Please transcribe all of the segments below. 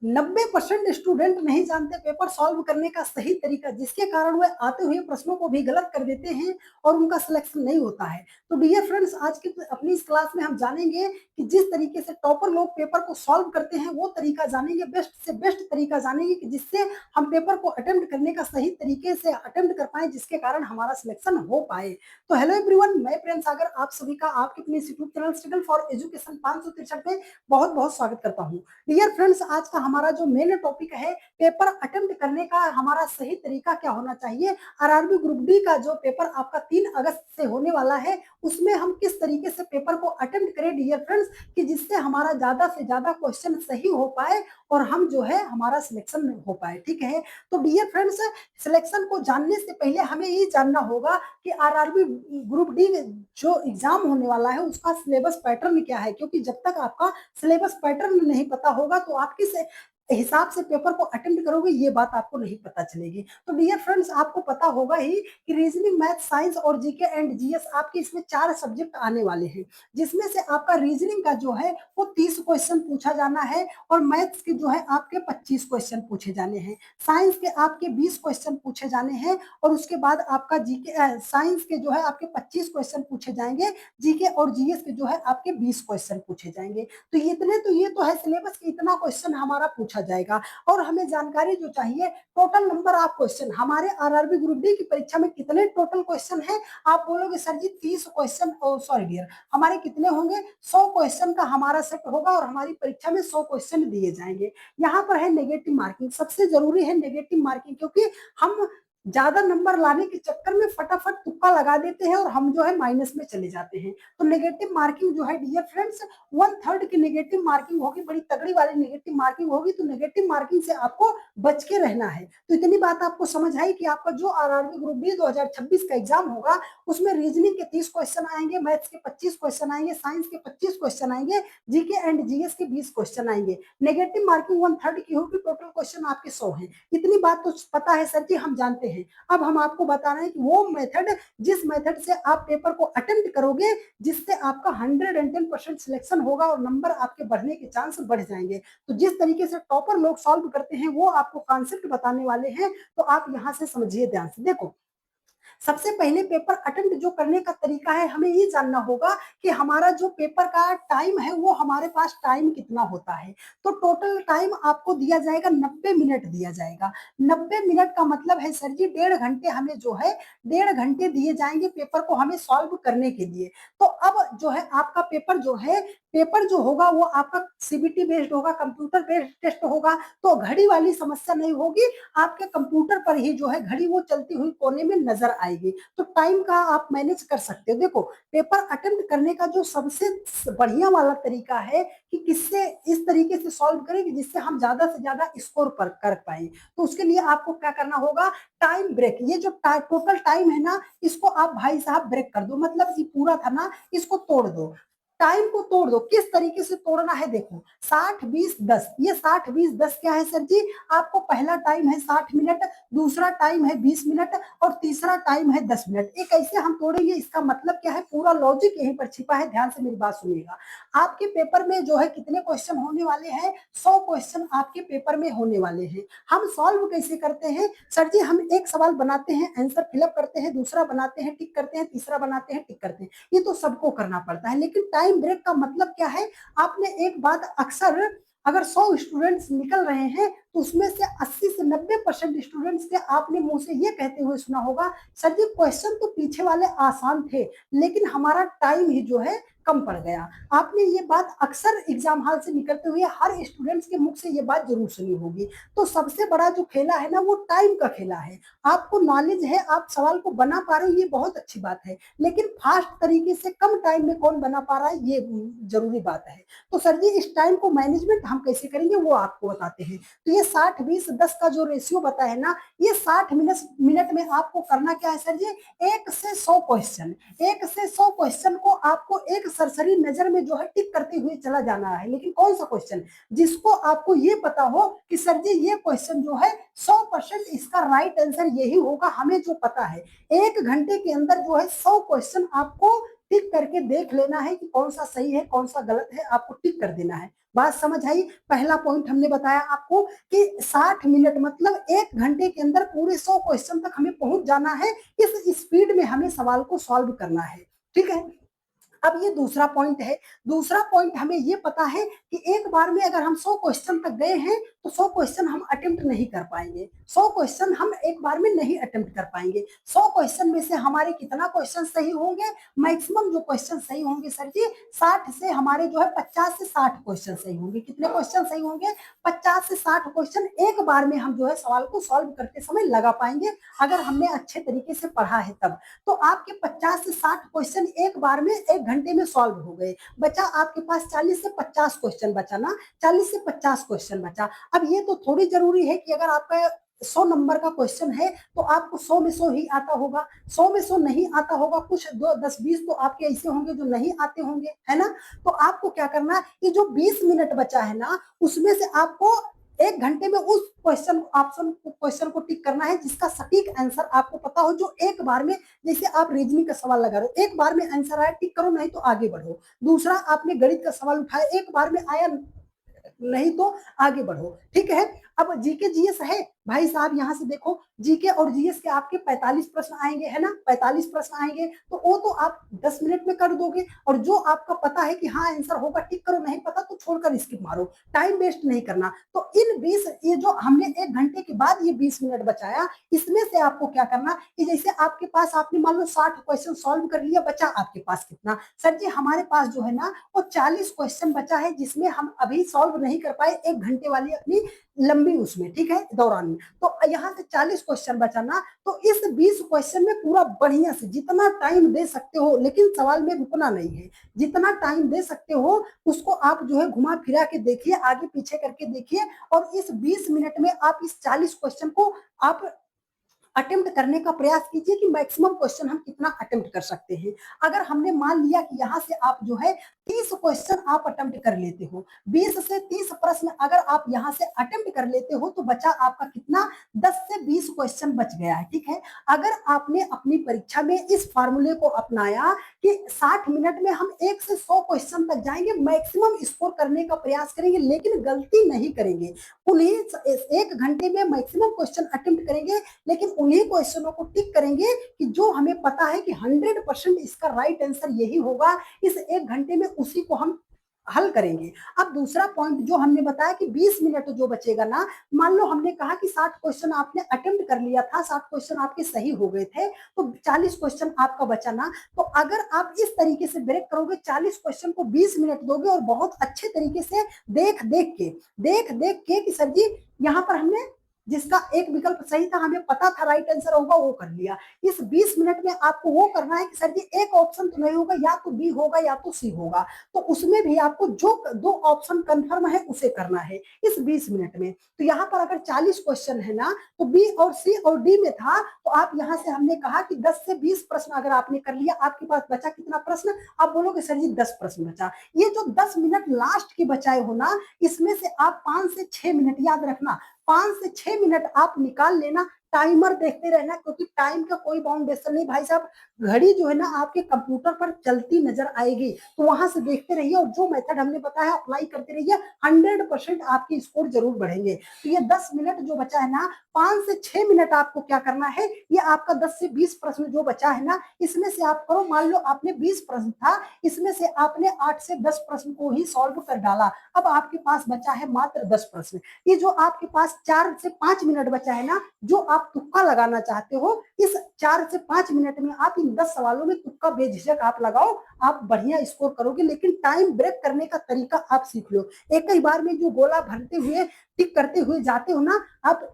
90% student नहीं जानते paper solve करने का सही तरीका, जिसके कारण वे आते हुए प्रश्नों को भी गलत कर देते हैं और उनका सिलेक्शन नहीं होता है। तो डियर फ्रेंड्स, आज की अपनी इस क्लास में हम जानेंगे कि जिस तरीके से टॉपर लोग पेपर को सॉल्व करते हैं वो तरीका जानेंगे, बेस्ट से बेस्ट तरीका जानेंगे कि जिससे हम पेपर को अटेम्प्ट करने का सही तरीके से अटेम्प्ट कर पाए, जिसके कारण हमारा सिलेक्शन हो पाए। तो हेलो एवरीवन, मैं प्रेम सागर आप सभी का आपके अपने YouTube channel struggle for education 563 में बहुत बहुत स्वागत करता हूँ। डियर फ्रेंड्स, आज का हमारा जो मेन टॉपिक है, पेपर अटेम्प्ट करने का हमारा सही तरीका क्या होना चाहिए। आरआरबी ग्रुप डी का जो पेपर आपका 3 अगस्त से होने वाला है, उसमें हम किस तरीके से पेपर को अटेम्प्ट करें डियर फ्रेंड्स, कि जिससे हमारा ज्यादा से ज्यादा क्वेश्चन सही हो पाए और हम जो है हमारा सिलेक्शन हो पाए। ठीक है, तो डियर फ्रेंड्स, सिलेक्शन को जानने से पहले हमें ये जानना होगा कि आरआरबी ग्रुप डी जो एग्जाम होने वाला है उसका सिलेबस पैटर्न क्या है, क्योंकि जब तक आपका सिलेबस पैटर्न नहीं पता होगा तो आप किस हिसाब से पेपर को अटेम्प्ट करोगे ये बात आपको नहीं पता चलेगी। तो डियर फ्रेंड्स, आपको पता होगा ही कि रीजनिंग, मैथ, साइंस और जीके एंड जीएस आपके इसमें 4 सब्जेक्ट आने वाले हैं, जिसमें से आपका रीजनिंग का जो है वो 30 क्वेश्चन पूछा जाना है और मैथ्स के जो है आपके 25 क्वेश्चन पूछे जाने हैं, साइंस के आपके 20 क्वेश्चन पूछे जाने हैं और उसके बाद आपका जीके साइंस के जो है आपके 25 क्वेश्चन पूछे जाएंगे, जीके और जीएस के जो है आपके 20 क्वेश्चन पूछे जाएंगे। तो ये तो है सिलेबस कि इतना क्वेश्चन हमारा पूछा जाएगा। और हमें जानकारी जो चाहिए, टोटल नंबर ऑफ क्वेश्चन हमारे आरआरबी ग्रुप डी की परीक्षा में कितने टोटल क्वेश्चन है। आप बोलोगे सर जी 30 क्वेश्चन, सॉरी डियर, हमारे कितने होंगे, 100 क्वेश्चन का हमारा सेट होगा और हमारी परीक्षा में 100 क्वेश्चन दिए जाएंगे। यहाँ पर है नेगेटिव मार्किंग, सबसे जरूरी है नेगेटिव मार्किंग, क्योंकि हम ज्यादा नंबर लाने के चक्कर में फटाफट तुक्का लगा देते हैं और हम जो है माइनस में चले जाते हैं। तो नेगेटिव मार्किंग जो है डियर फ्रेंड्स, 1/3 की नेगेटिव मार्किंग होगी, बड़ी तगड़ी वाली नेगेटिव मार्किंग होगी। तो नेगेटिव मार्किंग से आपको बच के रहना है। तो इतनी बात आपको समझ आई कि आपका जो आरआरबी ग्रुप डी 2026 का एग्जाम होगा उसमें रीजनिंग के 30 क्वेश्चन आएंगे, मैथ्स के 25 क्वेश्चन आएंगे, साइंस के 25 क्वेश्चन आएंगे, जीके एंड जीएस के 20 क्वेश्चन आएंगे। नेगेटिव मार्किंग 1/3 की होगी, टोटल क्वेश्चन आपके 100 है। इतनी बात तो पता है सर जी, हम जानते हैं। अब हम आपको बता रहे हैं कि वो मेथड, जिस मेथड से आप पेपर को अटेम्प्ट करोगे, जिससे आपका 110% सिलेक्शन होगा और नंबर आपके बढ़ने के चांस बढ़ जाएंगे। तो जिस तरीके से टॉपर लोग सॉल्व करते हैं वो आपको कॉन्सेप्ट बताने वाले हैं, तो आप यहां से समझिए ध्यान से। देखो, सबसे पहले पेपर अटेम्प्ट जो करने का तरीका है, हमें ये जानना होगा कि हमारा जो पेपर का टाइम है वो हमारे पास टाइम कितना होता है। तो टोटल टाइम आपको दिया जाएगा, 90 मिनट दिया जाएगा। 90 मिनट का मतलब है सर जी 1.5 घंटे, हमें जो है 1.5 घंटे दिए जाएंगे पेपर को हमें सॉल्व करने के लिए। तो अब जो है आपका पेपर जो है, पेपर जो होगा वो आपका सीबीटी बेस्ड होगा, कंप्यूटर बेस्ड टेस्ट होगा। तो घड़ी वाली समस्या नहीं होगी, आपके कंप्यूटर पर ही जो है घड़ी वो चलती हुई कोने में नजर आएगी। तो टाइम का आप मैनेज कर सकते हो। देखो, पेपर अटेम्प्ट करने का जो सबसे बढ़िया वाला तरीका है कि किससे इस तरीके से सॉल्व करें कि जिससे हम ज्यादा से ज्यादा स्कोर पर कर पाए। तो उसके लिए आपको क्या करना होगा, टाइम ब्रेक, ये जो टोटल टाइम है ना, इसको आप भाई साहब ब्रेक कर दो, मतलब ये पूरा था ना, इसको तोड़ दो, टाइम को तोड़ दो। किस तरीके से तोड़ना है, देखो 60-20-10, ये 60-20-10 क्या है सर जी, आपको पहला टाइम है 60 मिनट, दूसरा टाइम है 20 मिनट और तीसरा टाइम है 10 मिनट। ये कैसे हम तोड़ेंगे, इसका मतलब क्या है, पूरा लॉजिक यहीं पर छिपा है, ध्यान से मेरी बात सुनिएगा। आपके पेपर में जो है कितने क्वेश्चन होने वाले हैं, 100 क्वेश्चन आपके पेपर में होने वाले हैं। हम सॉल्व कैसे करते हैं सर जी, हम एक सवाल बनाते हैं, आंसर फिलअप करते हैं, दूसरा बनाते हैं, टिक करते हैं, तीसरा बनाते हैं, टिक करते हैं, ये तो सबको करना पड़ता है। लेकिन टाइम ब्रेक का मतलब क्या है, आपने एक बात अक्सर, अगर 100 स्टूडेंट्स निकल रहे हैं तो उसमें से 80 से 90% स्टूडेंट्स से आपने मुंह से ये कहते हुए सुना होगा, सर जी क्वेश्चन तो पीछे वाले आसान थे लेकिन हमारा टाइम ही जो है कम पड़ गया। आपने ये बात अक्सर एग्जाम हॉल से निकलते हुए हर स्टूडेंट्स के मुख से ये बात जरूर सुनी होगी। तो सबसे बड़ा जो खेला है ना, वो टाइम का खेला है। आपको नॉलेज है, आप सवाल को बना पा रहे हो, ये बहुत अच्छी बात है, लेकिन फास्ट तरीके से कम टाइम में कौन बना पा रहा है, ये जरूरी बात है। तो सर जी इस टाइम को मैनेजमेंट हम कैसे करेंगे वो आपको बताते हैं। तो ये 60-20-10 का जो रेशियो बताया है ना, ये 60 मिनट में आपको करना क्या है सर जी, 1 से 100 क्वेश्चन, 1 से 100 क्वेश्चन को आपको एक सरसरी नजर में जो है टिक करते हुए चला जाना है। लेकिन कौन सा क्वेश्चन, जिसको आपको ये पता हो कि सर जी ये क्वेश्चन जो है 100% इसका राइट आंसर यही होगा, हमें जो पता है। 1 घंटे के अंदर जो है 100 क्वेश्चन आपको टिक करके देख लेना है कि कौन सा सही है कौन सा गलत है, आपको टिक कर देना है। बात समझ आई? पहला पॉइंट हमने बताया आपको कि 60 मिनट मतलब 1 घंटे के अंदर पूरे 100 क्वेश्चन तक हमें पहुंच जाना है। इस स्पीड में हमें सवाल को सॉल्व करना है। ठीक है? अब ये दूसरा पॉइंट है। दूसरा पॉइंट हमें ये पता है कि एक बार में अगर हम 100 क्वेश्चन तक गए हैं तो 100 क्वेश्चन हम अटेम्प्ट नहीं कर पाएंगे। 100 क्वेश्चन हम एक बार में नहीं अटेम्प्ट कर पाएंगे। 100 क्वेश्चन में से हमारे कितना क्वेश्चन सही होंगे? मैक्सिमम जो क्वेश्चन सही होंगे सर जी 60 से हमारे जो है 50 से 60 क्वेश्चन सही होंगे। कितने क्वेश्चन सही होंगे? 50 से 60 क्वेश्चन एक बार में हम जो है सवाल को सॉल्व करते समय लगा पाएंगे, अगर हमने अच्छे तरीके से पढ़ा है तब। तो आपके 50 से 60 क्वेश्चन एक बार में 1 घंटे में सॉल्व हो गए। बचा आपके पास 40 से 50 क्वेश्चन बचा ना, 40 से 50 क्वेश्चन बचा। अब ये तो थोड़ी जरूरी है कि अगर आपका 100 नंबर का क्वेश्चन है तो आपको 100 में 100 ही आता होगा, 100 में 100 नहीं आता होगा, कुछ 10-20 तो आपके ऐसे होंगे जो नहीं आते होंगे, है ना? तो आपको क्या करना है, ये जो 20 मिनट बचा है ना, उसमें से आपको 1 घंटे में उस क्वेश्चन को टिक करना है जिसका सटीक आंसर आपको पता हो, जो एक बार में, जैसे आप रीजनिंग का सवाल लगा रहे हो, एक बार में आंसर आया टिक करो, नहीं तो आगे बढ़ो। दूसरा आपने गणित का सवाल उठाया, एक बार में आया नहीं तो आगे बढ़ो। ठीक है? अब जीके जीएस है भाई साहब, यहाँ से देखो जीके और जीएस के आपके 45 प्रश्न आएंगे, है ना? 45 प्रश्न आएंगे तो वो तो आप 10 मिनट में कर दोगे, और जो आपका पता है कि हाँ आंसर होगा टिक करो, नहीं पता तो छोड़कर स्किप मारो, टाइम वेस्ट नहीं करना। तो इन 20, ये जो हमने 1 घंटे के बाद ये 20 मिनट बचाया, इसमें से आपको क्या करना कि जैसे आपके पास आपने मान लो 60 क्वेश्चन सॉल्व कर लिया, बचा आपके पास कितना? सर जी हमारे पास जो है ना वो 40 क्वेश्चन बचा है, जिसमें हम अभी सॉल्व नहीं कर पाए 1 घंटे वाली अपनी लंबी उसमें, ठीक है, दौरान में। तो यहाँ से 40 क्वेश्चन बचा ना, तो इस 20 क्वेश्चन में पूरा बढ़िया से जितना टाइम दे सकते हो, लेकिन सवाल में रुकना नहीं है, जितना टाइम दे सकते हो उसको आप जो है घुमा फिरा के देखिए, आगे पीछे करके देखिए, और इस 20 मिनट में आप इस 40 क्वेश्चन को आप अटेम्प्ट करने का प्रयास कीजिए कि मैक्सिमम क्वेश्चन हम कितना अटेम्प्ट कर सकते हैं। अगर हमने मान लिया कि यहाँ से आप जो है 30 क्वेश्चन आप अटेम्प्ट कर लेते हो, 20 से 30 प्रश्न अगर आप यहाँ से अटेम्प्ट कर लेते हो, तो बचा आपका कितना? 10 से 20 क्वेश्चन बच गया है। ठीक है? अगर आपने अपनी परीक्षा में इस फार्मूले को अपनाया कि 60 मिनट में हम 1 से 100 क्वेश्चन तक जाएंगे, मैक्सिमम स्कोर करने का प्रयास करेंगे, लेकिन गलती नहीं करेंगे, उन्हीं 1 घंटे में मैक्सिमम क्वेश्चन अटेम्प्ट करेंगे, लेकिन उन्हीं क्वेश्चनों को टिक करेंगे कि जो हमें पता है कि 100% इसका राइट आंसर यही होगा, इस 1 घंटे में उसी को हम हल करेंगे। अब दूसरा पॉइंट जो हमने बताया कि 20 मिनट जो बचेगा ना, मान लो हमने कहा कि 60 क्वेश्चन आपने अटेम्प्ट कर लिया था, 60 क्वेश्चन आपके सही हो गए थे, तो 40 क्वेश्चन आपका बचा ना, तो अगर आप इस तरीके से ब्रेक करोगे, 40 क्वेश्चन को 20 मिनट दोगे और बहुत अच्छे तरीके से देख देख के कि सर जी यहाँ पर हमने जिसका एक विकल्प सही था, हमें पता था राइट आंसर होगा, वो कर लिया। इस 20 मिनट में आपको वो करना है कि सर जी एक ऑप्शन तो नहीं होगा, या तो बी होगा या तो सी होगा, तो उसमें भी आपको जो 2 ऑप्शन कंफर्म है उसे करना है इस 20 मिनट में। तो यहाँ पर अगर 40 क्वेश्चन है ना, तो बी और सी और डी में था, तो आप यहाँ से हमने कहा कि 10 से 20 प्रश्न अगर आपने कर लिया, आपके पास बचा कितना प्रश्न? आप बोलोगे सर जी 10 प्रश्न बचा। ये जो 10 मिनट लास्ट के बचाए हो ना, इसमें से आप 5 से 6 मिनट, याद रखना 5 से 6 मिनट आप निकाल लेना, टाइमर देखते रहना, क्योंकि टाइम का कोई बाउंडेशन नहीं भाई साहब। घड़ी जो है ना आपके कंप्यूटर पर चलती नजर आएगी, तो वहां से देखते रहिए, और जो मेथड हमने बताया अप्लाई करते रहिए, 100% आपके स्कोर जरूर बढ़ेंगे। तो ये 10 मिनट जो बचा है ना, 5 से 6 मिनट आपको क्या करना है, ये आपका 10 से 20 प्रश्न जो बचा है ना, इसमें से आप करो, मान लो आपने 20 प्रश्न था, इसमें से आपने 8 से 10 प्रश्न को ही सॉल्व कर डाला, अब आपके पास बचा है मात्र 10 प्रश्न। ये जो आपके पास 4 से 5 मिनट बचा है ना, जो आप तुक्का लगाना चाहते हो, इस 4 से 5 मिनट में आप इन 10 सवालों में तुक्का बेझिझक आप लगाओ, आप बढ़िया स्कोर करोगे। लेकिन टाइम ब्रेक करने का तरीका आप सीख लो। एक ही बार में जो गोला भरते हुए टिक करते हुए जाते हो ना, आप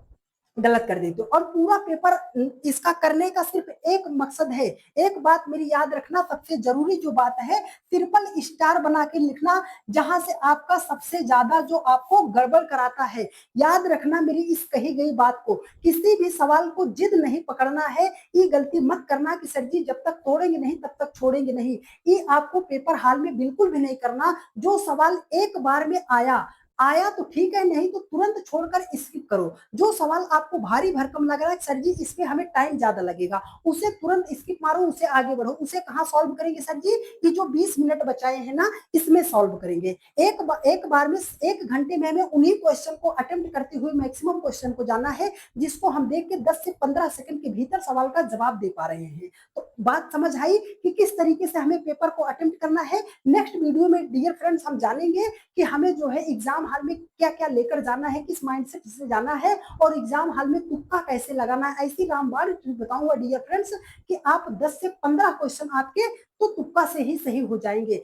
गलत कर देते हो। और पूरा पेपर इसका करने का सिर्फ एक मकसद है, एक बात मेरी याद रखना, सबसे जरूरी जो बात है, ट्रिपल स्टार बना के लिखना, जहां से आपका सबसे ज्यादा जो आपको गड़बड़ कराता है। याद रखना मेरी इस कही गई बात को, किसी भी सवाल को जिद नहीं पकड़ना है। ये गलती मत करना कि सर जी जब तक तोड़ेंगे नहीं तब तक छोड़ेंगे नहीं, ये आपको पेपर हाल में बिल्कुल भी नहीं करना। जो सवाल एक बार में आया, आया तो ठीक है, नहीं तो तुरंत छोड़कर स्किप करो। जो सवाल आपको भारी भरकम लग रहा है सर जी इसमें हमें टाइम ज्यादा लगेगा, उसे तुरंत स्किप मारो, उसे आगे बढ़ो। उसे कहाँ सॉल्व करेंगे सर जी? कि जो 20 मिनट बचाए हैं ना इसमें सॉल्व करेंगे। एक बार में 1 घंटे में हमें उन्हीं क्वेश्चन को अटेम्प्ट करते हुए मैक्सिमम क्वेश्चन को जाना है जिसको हम देख के 10 से 15 सेकंड के भीतर सवाल का जवाब दे पा रहे हैं। तो बात समझ आई कि किस तरीके से हमें पेपर को अटेम्प्ट करना है। नेक्स्ट वीडियो में डियर फ्रेंड्स हम जानेंगे कि हमें जो है एग्जाम हॉल में क्या क्या लेकर जाना है, किस माइंडसेट से जाना है, और एग्जाम हॉल में तुक्का कैसे लगाना है। ऐसी रामबाण बताऊंगा डियर फ्रेंड्स कि आप 10 से 15 क्वेश्चन आपके तो तुक्का से ही सही हो जाएंगे।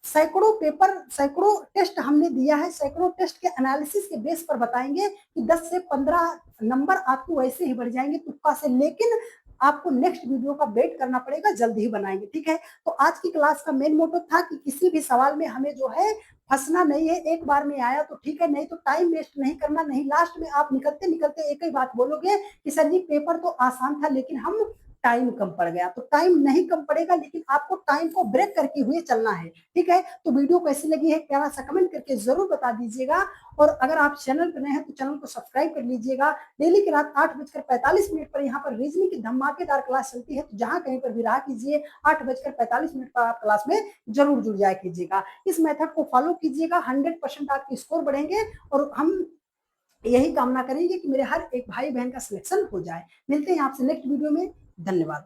सैकड़ों टेस्ट हमने दिया है, सैकड़ों टेस्ट के एनालिसिस के बेस पर बताएंगे कि 10 से 15 नंबर आपको वैसे ही बढ़ जाएंगे तुक्का से। लेकिन आपको नेक्स्ट वीडियो का वेट करना पड़ेगा, जल्दी ही बनाएंगे, ठीक है। तो आज की क्लास का मेन मोटिव था कि किसी भी सवाल में हमें जो है फंसना नहीं है। एक बार में आया तो ठीक है, नहीं तो टाइम वेस्ट नहीं करना। नहीं लास्ट में आप निकलते निकलते एक ही बात बोलोगे कि सर जी पेपर तो आसान था लेकिन हम टाइम कम पड़ गया। तो टाइम नहीं कम पड़ेगा, लेकिन आपको टाइम को ब्रेक करके हुए चलना है, ठीक है। तो वीडियो कैसी लगी है प्यारा सा कमेंट करके जरूर बता दीजिएगा। और अगर आप चैनल पर नए हैं तो चैनल को सब्सक्राइब कर लीजिएगा। डेली की रात 8:45 पर यहाँ पर रीजनिंग की धमाकेदार क्लास चलती है, तो जहां कहीं पर भी रहा कीजिए 8:45 पर आप क्लास में जरूर जुड़ जाया कीजिएगा। इस मेथड को फॉलो कीजिएगा, 100% आपके स्कोर बढ़ेंगे। और हम यही कामना करेंगे कि मेरे हर एक भाई बहन का सिलेक्शन हो जाए। मिलते हैं आपसे नेक्स्ट वीडियो में। धन्यवाद।